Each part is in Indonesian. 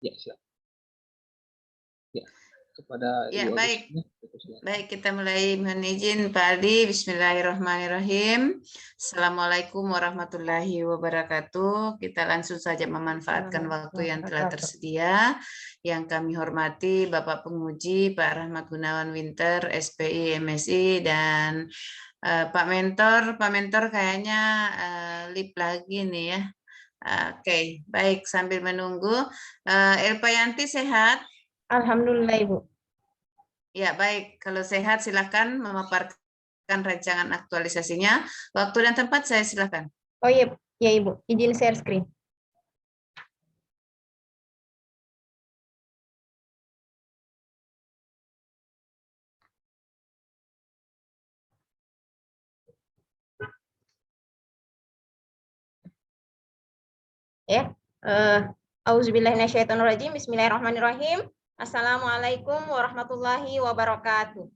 Ya, silakan. Ya, kepada Ya, Ibu baik. Agustina, silakan. Baik, kita mulai. Mohon izin Pak Aldi. Bismillahirrahmanirrahim. Assalamualaikum warahmatullahi wabarakatuh. Kita langsung saja memanfaatkan waktu yang telah tersedia. Yang kami hormati Bapak Penguji, Pak Rahmat Gunawan Winter, SPI, MSI, dan Pak Mentor kayaknya lip lagi nih ya. Oke, baik. Sambil menunggu, Elpa Yanti sehat? Alhamdulillah, Ibu. Ya, baik. Kalau sehat, silakan memaparkan rancangan aktualisasinya. Waktu dan tempat saya silakan. Oh iya, ya Ibu. Izin share screen. Ya. Auzubillahiminasyaitonirrajim. Bismillahirrahmanirrahim. Assalamualaikum warahmatullahi wabarakatuh.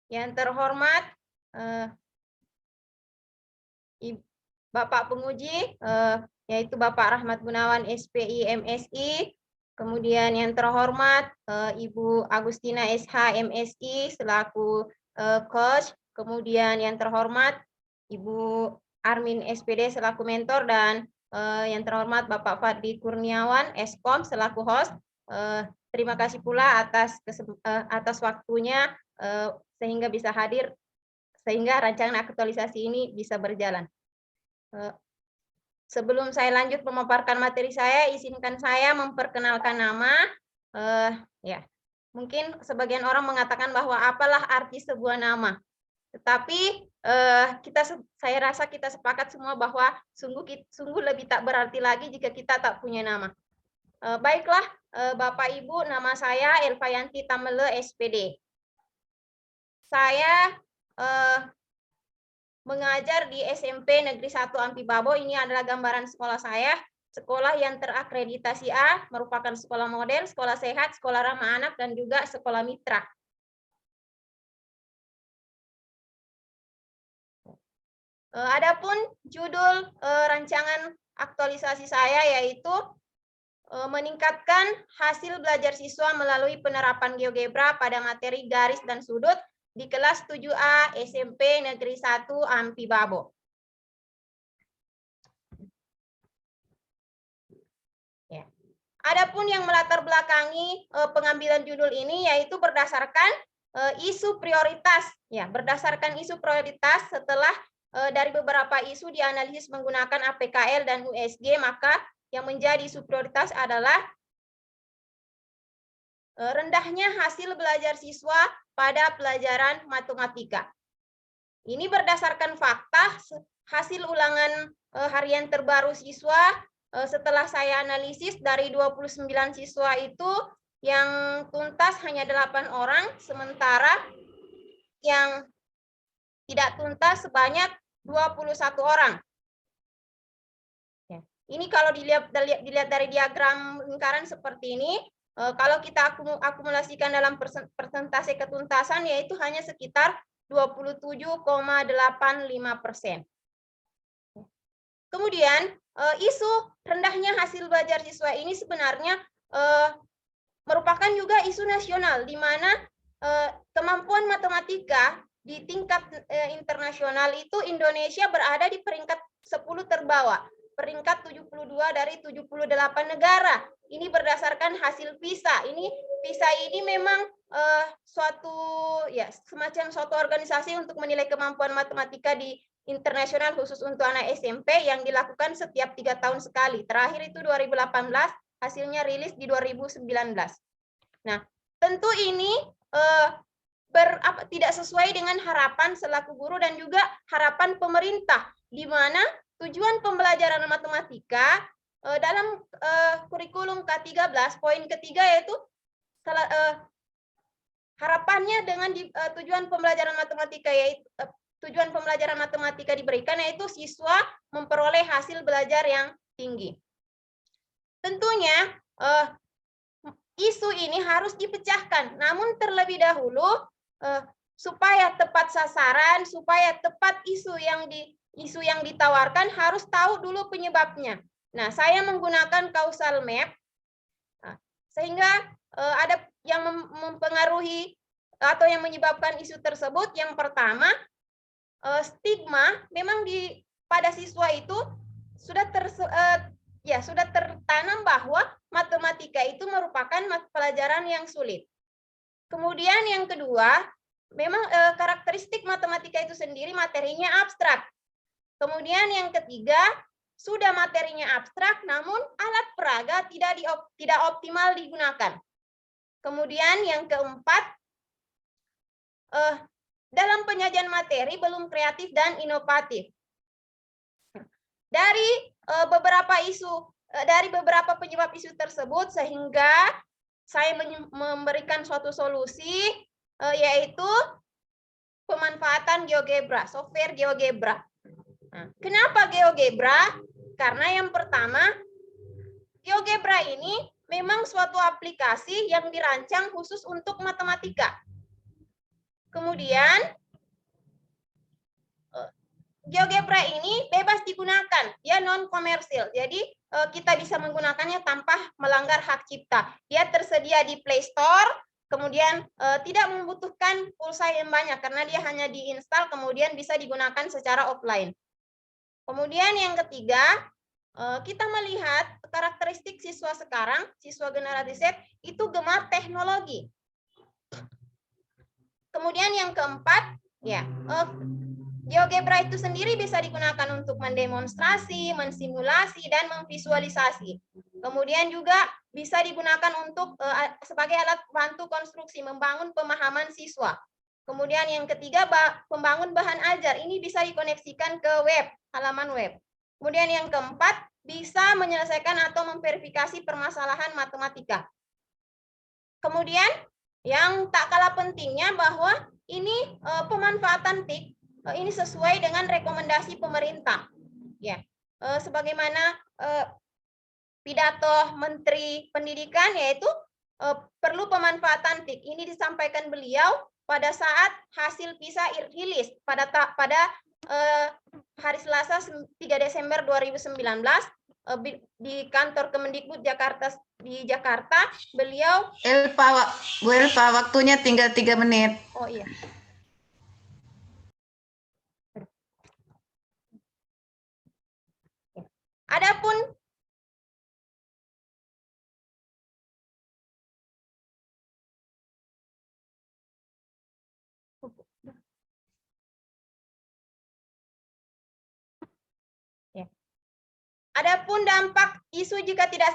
Yang terhormat Bapak Penguji, yaitu Bapak Rahmat Gunawan, SPI, MSI. Kemudian yang terhormat Ibu Agustina SH, MSI, selaku coach. Kemudian yang terhormat Ibu Armin SPD selaku mentor, dan yang terhormat Bapak Fadli Kurniawan, Eskom, selaku host. Terima kasih pula atas waktunya sehingga bisa hadir, sehingga rancangan aktualisasi ini bisa berjalan. Sebelum saya lanjut memaparkan materi saya, izinkan saya memperkenalkan nama. Ya, mungkin sebagian orang mengatakan bahwa apalah arti sebuah nama. Tetapi saya rasa kita sepakat semua bahwa sungguh lebih tak berarti lagi jika kita tak punya nama. Baiklah, Bapak Ibu, nama saya Elva Yanti Tamele, SPD. Saya mengajar di SMP Negeri 1 Ampi Babo. Ini adalah gambaran sekolah saya. Sekolah yang terakreditasi A, merupakan sekolah model, sekolah sehat, sekolah ramah anak, dan juga sekolah mitra. Adapun judul rancangan aktualisasi saya yaitu meningkatkan hasil belajar siswa melalui penerapan GeoGebra pada materi garis dan sudut di kelas 7A SMP Negeri 1 Ampi Babo. Ya. Adapun yang melatar belakangi pengambilan judul ini yaitu berdasarkan isu prioritas. Ya, berdasarkan isu prioritas setelah dari beberapa isu dianalisis menggunakan APKL dan USG, maka yang menjadi isu prioritas adalah rendahnya hasil belajar siswa pada pelajaran matematika. Ini berdasarkan fakta hasil ulangan harian terbaru siswa. Setelah saya analisis, dari 29 siswa itu yang tuntas hanya 8 orang, sementara yang tidak tuntas sebanyak 21 orang. Ini kalau dilihat dari diagram lingkaran seperti ini, kalau kita akumulasikan dalam persentase ketuntasan, yaitu hanya sekitar 27,85%. Kemudian isu rendahnya hasil belajar siswa ini sebenarnya merupakan juga isu nasional, di mana kemampuan matematika di tingkat internasional itu Indonesia berada di peringkat 10 terbawah, peringkat 72 dari 78 negara. Ini berdasarkan hasil PISA. PISA ini memang semacam suatu organisasi untuk menilai kemampuan matematika di internasional khusus untuk anak SMP yang dilakukan setiap 3 tahun sekali. Terakhir itu 2018, hasilnya rilis di 2019. Nah, tentu ini tidak sesuai dengan harapan selaku guru dan juga harapan pemerintah, di mana tujuan pembelajaran matematika dalam kurikulum K13, poin ketiga yaitu harapannya dengan tujuan pembelajaran matematika yaitu tujuan pembelajaran matematika diberikan yaitu siswa memperoleh hasil belajar yang tinggi. Tentunya isu ini harus dipecahkan, namun terlebih dahulu supaya tepat sasaran, supaya tepat isu yang ditawarkan, harus tahu dulu penyebabnya. Nah, saya menggunakan causal map, sehingga ada yang mempengaruhi atau yang menyebabkan isu tersebut. Yang pertama, stigma memang pada siswa itu sudah tertanam bahwa matematika itu merupakan pelajaran yang sulit. Kemudian yang kedua, memang karakteristik matematika itu sendiri materinya abstrak. Kemudian yang ketiga, sudah materinya abstrak, namun alat peraga tidak optimal digunakan. Kemudian yang keempat, dalam penyajian materi belum kreatif dan inovatif. Dari beberapa penyebab isu tersebut, sehingga saya memberikan suatu solusi, yaitu pemanfaatan GeoGebra, software GeoGebra. Nah, kenapa GeoGebra? Karena yang pertama, GeoGebra ini memang suatu aplikasi yang dirancang khusus untuk matematika. Kemudian, GeoGebra ini bebas digunakan, dia non-komersil. Jadi, kita bisa menggunakannya tanpa melanggar hak cipta. Dia tersedia di Play Store, kemudian tidak membutuhkan pulsa yang banyak, karena dia hanya diinstal, kemudian bisa digunakan secara offline. Kemudian yang ketiga, kita melihat karakteristik siswa sekarang, siswa generasi Z, itu gemar teknologi. Kemudian yang keempat, ya, GeoGebra itu sendiri bisa digunakan untuk mendemonstrasi, mensimulasi, dan memvisualisasi. Kemudian juga bisa digunakan untuk sebagai alat bantu konstruksi, membangun pemahaman siswa. Kemudian yang ketiga, pembangun bahan ajar. Ini bisa dikoneksikan ke web, halaman web. Kemudian yang keempat, bisa menyelesaikan atau memverifikasi permasalahan matematika. Kemudian yang tak kalah pentingnya bahwa ini pemanfaatan TIK ini sesuai dengan rekomendasi pemerintah. Ya, sebagaimana pidato Menteri Pendidikan, yaitu perlu pemanfaatan TIK. Ini disampaikan beliau pada saat hasil PISA rilis pada hari Selasa 3 Desember 2019 di kantor Kemendikbud Jakarta di Jakarta. Beliau Bu Elva, waktunya tinggal 3 menit. Oh iya. Adapun dampak isu jika tidak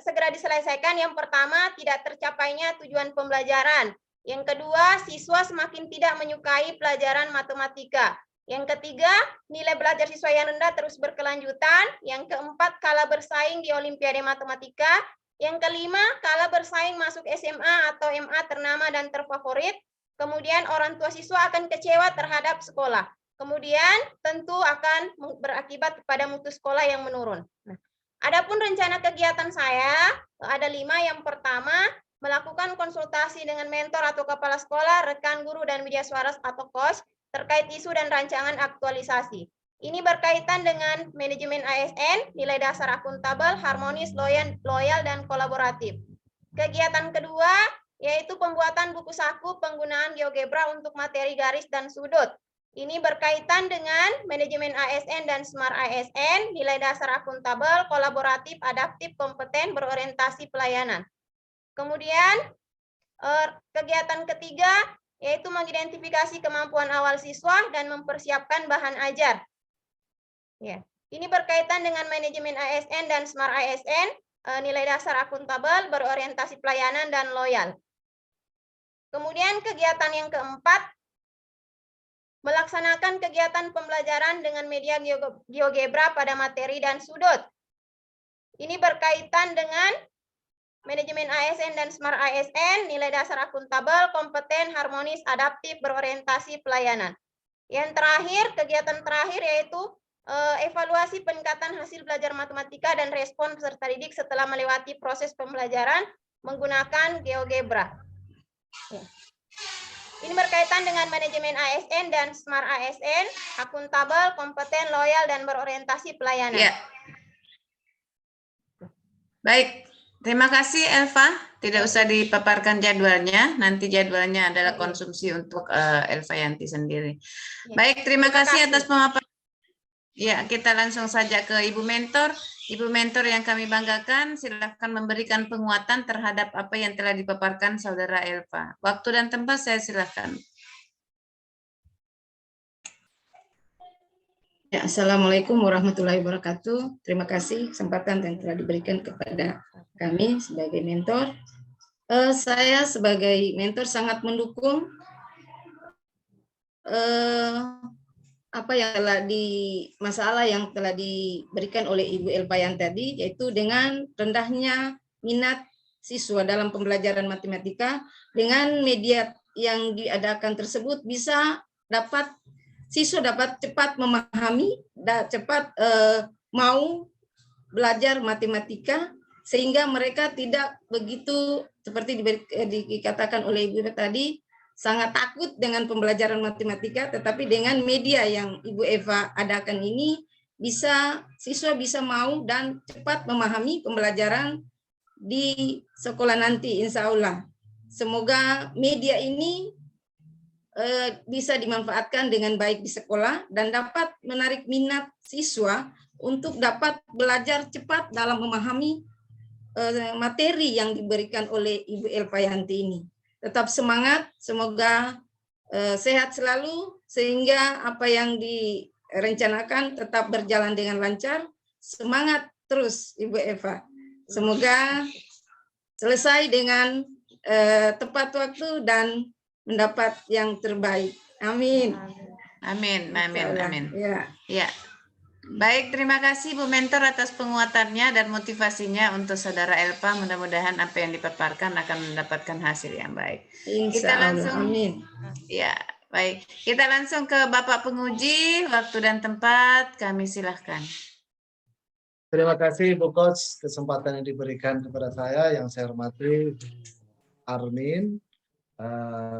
segera diselesaikan, yang pertama, tidak tercapainya tujuan pembelajaran. Yang kedua, siswa semakin tidak menyukai pelajaran matematika. Yang ketiga, nilai belajar siswa yang rendah terus berkelanjutan. Yang keempat, kalah bersaing di Olimpiade Matematika. Yang kelima, kalah bersaing masuk SMA atau MA ternama dan terfavorit. Kemudian orang tua siswa akan kecewa terhadap sekolah. Kemudian tentu akan berakibat kepada mutu sekolah yang menurun. Nah, adapun rencana kegiatan saya ada 5. Yang pertama, melakukan konsultasi dengan mentor atau kepala sekolah, rekan guru, dan media suara atau coach terkait isu dan rancangan aktualisasi. Ini berkaitan dengan manajemen ASN, nilai dasar akuntabel, harmonis, loyal, dan kolaboratif. Kegiatan kedua yaitu pembuatan buku saku penggunaan GeoGebra untuk materi garis dan sudut. Ini berkaitan dengan manajemen ASN dan Smart ASN, nilai dasar akuntabel, kolaboratif, adaptif, kompeten, berorientasi pelayanan. Kemudian kegiatan ketiga yaitu mengidentifikasi kemampuan awal siswa dan mempersiapkan bahan ajar. Ya, ini berkaitan dengan manajemen ASN dan Smart ASN, nilai dasar akuntabel, berorientasi pelayanan, dan loyal. Kemudian kegiatan yang keempat, melaksanakan kegiatan pembelajaran dengan media GeoGebra pada materi dan sudut. Ini berkaitan dengan manajemen ASN dan Smart ASN, nilai dasar akuntabel, kompeten, harmonis, adaptif, berorientasi pelayanan. Yang terakhir, kegiatan terakhir yaitu evaluasi peningkatan hasil belajar matematika dan respon peserta didik setelah melewati proses pembelajaran menggunakan GeoGebra. Ini berkaitan dengan manajemen ASN dan Smart ASN, akuntabel, kompeten, loyal, dan berorientasi pelayanan. Ya. Baik, terima kasih Elva. Tidak usah dipaparkan jadwalnya. Nanti jadwalnya adalah konsumsi untuk Elva Yanti sendiri. Ya. Baik, terima kasih atas kasih. pemaparan. Ya, kita langsung saja ke Ibu Mentor. Ibu Mentor yang kami banggakan, silakan memberikan penguatan terhadap apa yang telah dipaparkan Saudara Elva. Waktu dan tempat saya silakan. Ya, Assalamualaikum warahmatullahi wabarakatuh. Terima kasih kesempatan yang telah diberikan kepada kami sebagai mentor. Saya sebagai mentor sangat mendukung apa yang telah masalah yang telah diberikan oleh Ibu Elvayan tadi, yaitu dengan rendahnya minat siswa dalam pembelajaran matematika. Dengan media yang diadakan tersebut siswa dapat cepat memahami dan cepat mau belajar matematika, sehingga mereka tidak begitu seperti dikatakan oleh Ibu tadi sangat takut dengan pembelajaran matematika, tetapi dengan media yang Ibu Eva adakan ini siswa bisa mau dan cepat memahami pembelajaran di sekolah nanti, insya Allah. Semoga media ini bisa dimanfaatkan dengan baik di sekolah dan dapat menarik minat siswa untuk dapat belajar cepat dalam memahami materi yang diberikan oleh Ibu Elvayanti ini. Tetap semangat, semoga sehat selalu sehingga apa yang direncanakan tetap berjalan dengan lancar. Semangat terus Ibu Eva. Semoga selesai dengan tepat waktu dan mendapat yang terbaik. Amin. Amin, amin, amin. Ya. Ya. Baik, terima kasih Bu Mentor atas penguatannya dan motivasinya untuk Saudara Elva. Mudah-mudahan apa yang dipaparkan akan mendapatkan hasil yang baik. Insya Allah. Amin. Ya, baik. Kita langsung ke Bapak Penguji. Waktu dan tempat kami silahkan. Terima kasih Bu Coach kesempatan yang diberikan kepada saya. Yang saya hormati Armin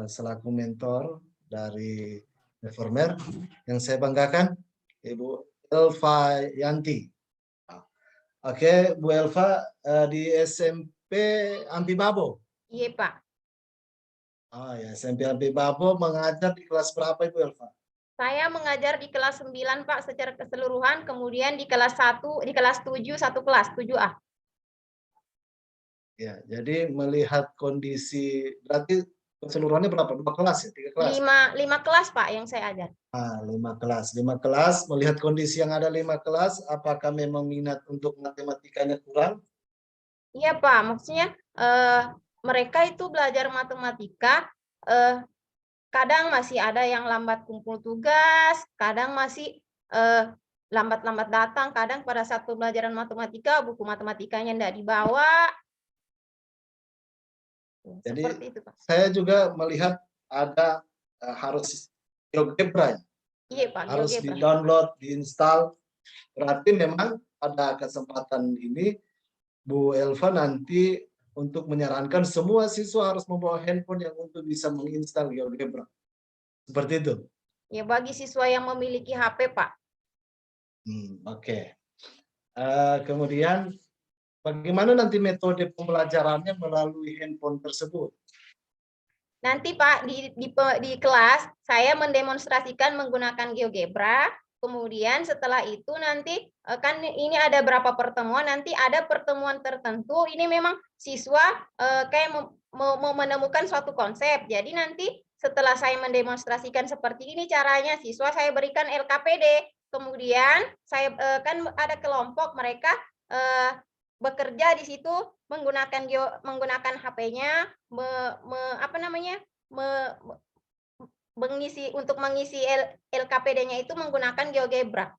selaku mentor dari Reformer. Yang saya banggakan Ibu Elva Yanti. Oke, Bu Elva di SMP Ampi Babo. Iya, Pak. Oh ya, SMP Ampi Babo mengajar di kelas berapa Ibu Elva? Saya mengajar di kelas 9, Pak, secara keseluruhan, kemudian di kelas 7 satu kelas, 7A. Ya, jadi melihat kondisi, berarti keseluruhannya berapa? 2 kelas ya? 3 kelas? 5 kelas, Pak, yang saya ajar. 5 kelas. 5 kelas, melihat kondisi yang ada 5 kelas, apakah memang minat untuk matematikanya kurang? Iya, Pak, maksudnya mereka itu belajar matematika, kadang masih ada yang lambat kumpul tugas, kadang masih lambat-lambat datang, kadang pada saat pembelajaran matematika, buku matematikanya tidak dibawa. Jadi seperti itu, Pak. saya juga melihat ada harus GeoGebra, Iya, Pak, harus GeoGebra. di-download, diinstal. Berarti memang pada kesempatan ini Bu Elva nanti untuk menyarankan semua siswa harus membawa handphone yang untuk bisa menginstal GeoGebra. Seperti itu. Ya, bagi siswa yang memiliki HP, Pak. Oke. Kemudian bagaimana nanti metode pembelajarannya melalui handphone tersebut? Nanti Pak di kelas saya mendemonstrasikan menggunakan GeoGebra. Kemudian setelah itu nanti kan ini ada berapa pertemuan, nanti ada pertemuan tertentu ini memang siswa kayak mau menemukan suatu konsep. Jadi nanti setelah saya mendemonstrasikan seperti ini caranya, siswa saya berikan LKPD. Kemudian saya kan ada kelompok mereka bekerja di situ menggunakan HP-nya mengisi LKPD-nya itu menggunakan GeoGebra.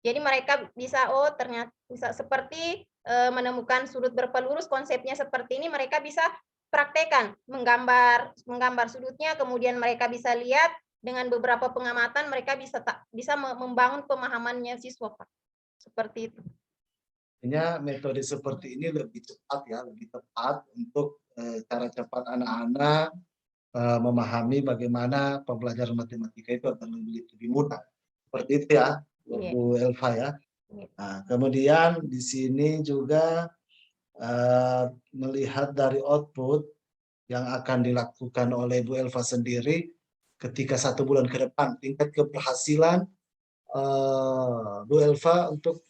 Jadi mereka bisa ternyata bisa seperti menemukan sudut berpelurus, konsepnya seperti ini mereka bisa praktekkan menggambar sudutnya, kemudian mereka bisa lihat dengan beberapa pengamatan mereka bisa membangun pemahamannya siswa, Pak. Seperti itu. Metode seperti ini lebih cepat ya, lebih tepat untuk cara cepat anak-anak memahami bagaimana pembelajaran matematika itu akan lebih mudah. Seperti itu ya, Iya. Bu Elva ya. Iya. Nah, kemudian di sini juga melihat dari output yang akan dilakukan oleh Bu Elva sendiri ketika 1 bulan ke depan, tingkat keberhasilan Bu Elva untuk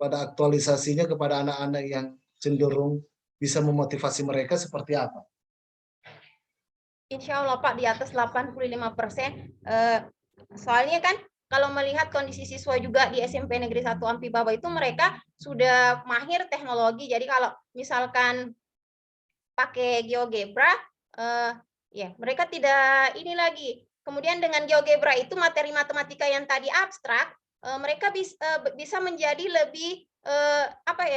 pada aktualisasinya kepada anak-anak yang cenderung bisa memotivasi mereka seperti apa? Insya Allah Pak di atas 85%. Soalnya kan kalau melihat kondisi siswa juga di SMP Negeri 1 Ampi Baba itu mereka sudah mahir teknologi. Jadi kalau misalkan pakai GeoGebra, ya mereka tidak ini lagi. Kemudian dengan GeoGebra itu materi matematika yang tadi abstrak, mereka bisa menjadi lebih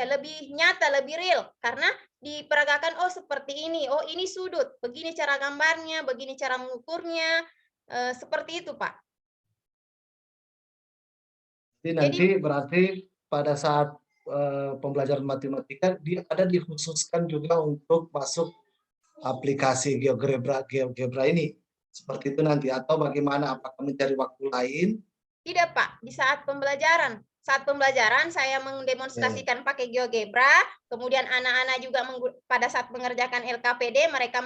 lebih nyata, lebih real karena diperagakan seperti ini, ini sudut, begini cara gambarnya, begini cara mengukurnya, seperti itu Pak. Jadi nanti berarti pada saat pembelajaran matematika ada dikhususkan juga untuk masuk aplikasi GeoGebra ini. Seperti itu nanti atau bagaimana, apakah mencari waktu lain? Tidak Pak, di saat pembelajaran. Saat pembelajaran saya mendemonstrasikan pakai GeoGebra, kemudian anak-anak juga pada saat mengerjakan LKPD mereka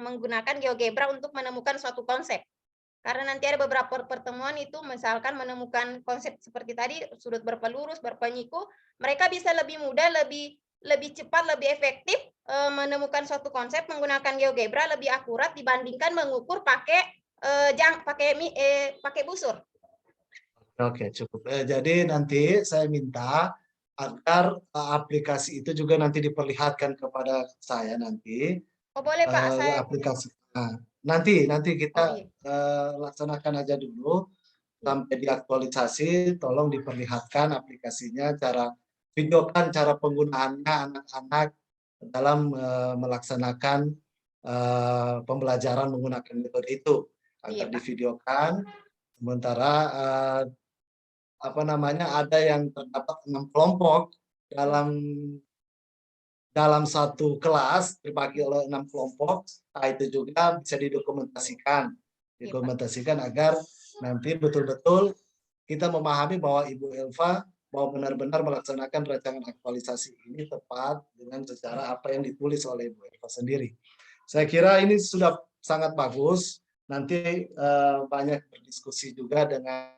menggunakan GeoGebra untuk menemukan suatu konsep. Karena nanti ada beberapa pertemuan itu misalkan menemukan konsep seperti tadi sudut berpelurus, berpenyiku, mereka bisa lebih mudah, lebih cepat, lebih efektif menemukan suatu konsep menggunakan GeoGebra lebih akurat dibandingkan mengukur pakai busur. Oke, cukup. Jadi nanti saya minta agar aplikasi itu juga nanti diperlihatkan kepada saya nanti. Oh boleh Pak, saya aplikasi. Nah, nanti kita laksanakan aja dulu sampai diaktualisasi. Tolong diperlihatkan aplikasinya, videokan cara penggunaannya anak-anak dalam melaksanakan pembelajaran menggunakan metode itu agar divideokan. Sementara ada yang terdapat 6 kelompok dalam satu kelas dibagi oleh 6 kelompok. Nah, itu juga bisa didokumentasikan agar nanti betul-betul kita memahami bahwa Ibu Elva bahwa benar-benar melaksanakan rancangan aktualisasi ini tepat dengan secara apa yang ditulis oleh Ibu Elva sendiri. Saya kira ini sudah sangat bagus. Nanti banyak berdiskusi juga dengan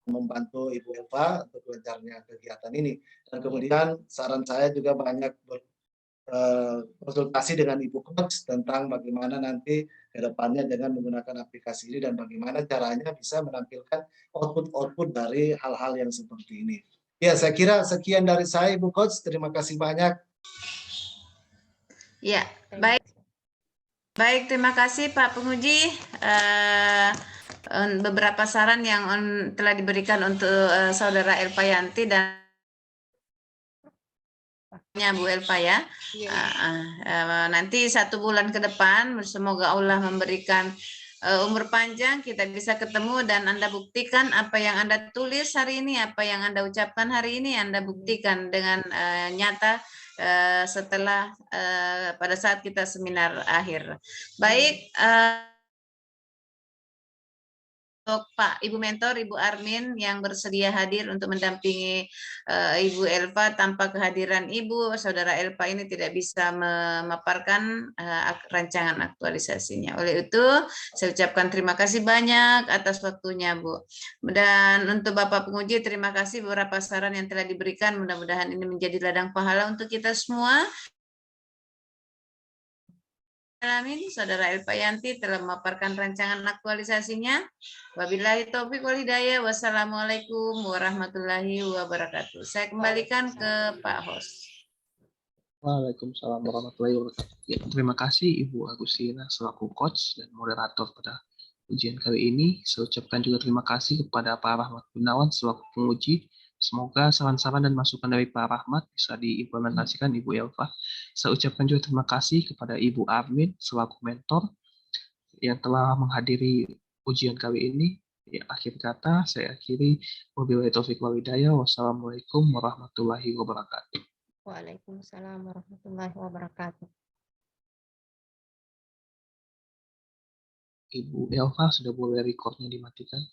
membantu Ibu Elva untuk lancarnya kegiatan ini. Dan kemudian saran saya juga banyak konsultasi dengan Ibu Coach tentang bagaimana nanti ke depannya dengan menggunakan aplikasi ini dan bagaimana caranya bisa menampilkan output dari hal-hal yang seperti ini. Ya, saya kira sekian dari saya Ibu Coach. Terima kasih banyak. Ya, baik. Baik, terima kasih Pak Penguji. Beberapa saran yang telah diberikan untuk Saudara Elva Yanti dan Bu Elva ya. Nanti 1 bulan ke depan semoga Allah memberikan umur panjang, kita bisa ketemu dan Anda buktikan apa yang Anda tulis hari ini, apa yang Anda ucapkan hari ini Anda buktikan dengan nyata setelah pada saat kita seminar akhir. Baik, untuk Pak Ibu Mentor, Ibu Armin yang bersedia hadir untuk mendampingi Ibu Elva. Tanpa kehadiran Ibu, Saudara Elva ini tidak bisa memaparkan rancangan aktualisasinya. Oleh itu, saya ucapkan terima kasih banyak atas waktunya, Bu. Dan untuk Bapak Penguji, terima kasih beberapa saran yang telah diberikan. Mudah-mudahan ini menjadi ladang pahala untuk kita semua. Amin. Saudara Elva Yanti telah memaparkan rancangan aktualisasinya. Wabillahi taufiq wal hidayah. Wassalamualaikum warahmatullahi wabarakatuh. Saya kembalikan ke Pak Host. Waalaikumsalam warahmatullahi wabarakatuh. Ya, terima kasih Ibu Agustina selaku coach dan moderator pada ujian kali ini. Saya ucapkan juga terima kasih kepada Pak Rahmat Gunawan selaku penguji. Semoga saran-saran dan masukan dari Pak Rahmat bisa diimplementasikan Ibu Elva. Saya ucapkan juga terima kasih kepada Ibu Armin selaku mentor yang telah menghadiri ujian kali ini. Ya, akhir kata saya akhiri. Wabillahi taufiq wal hidayah. Wassalamualaikum warahmatullahi wabarakatuh. Waalaikumsalam warahmatullahi wabarakatuh. Ibu Elva sudah boleh recordnya dimatikan.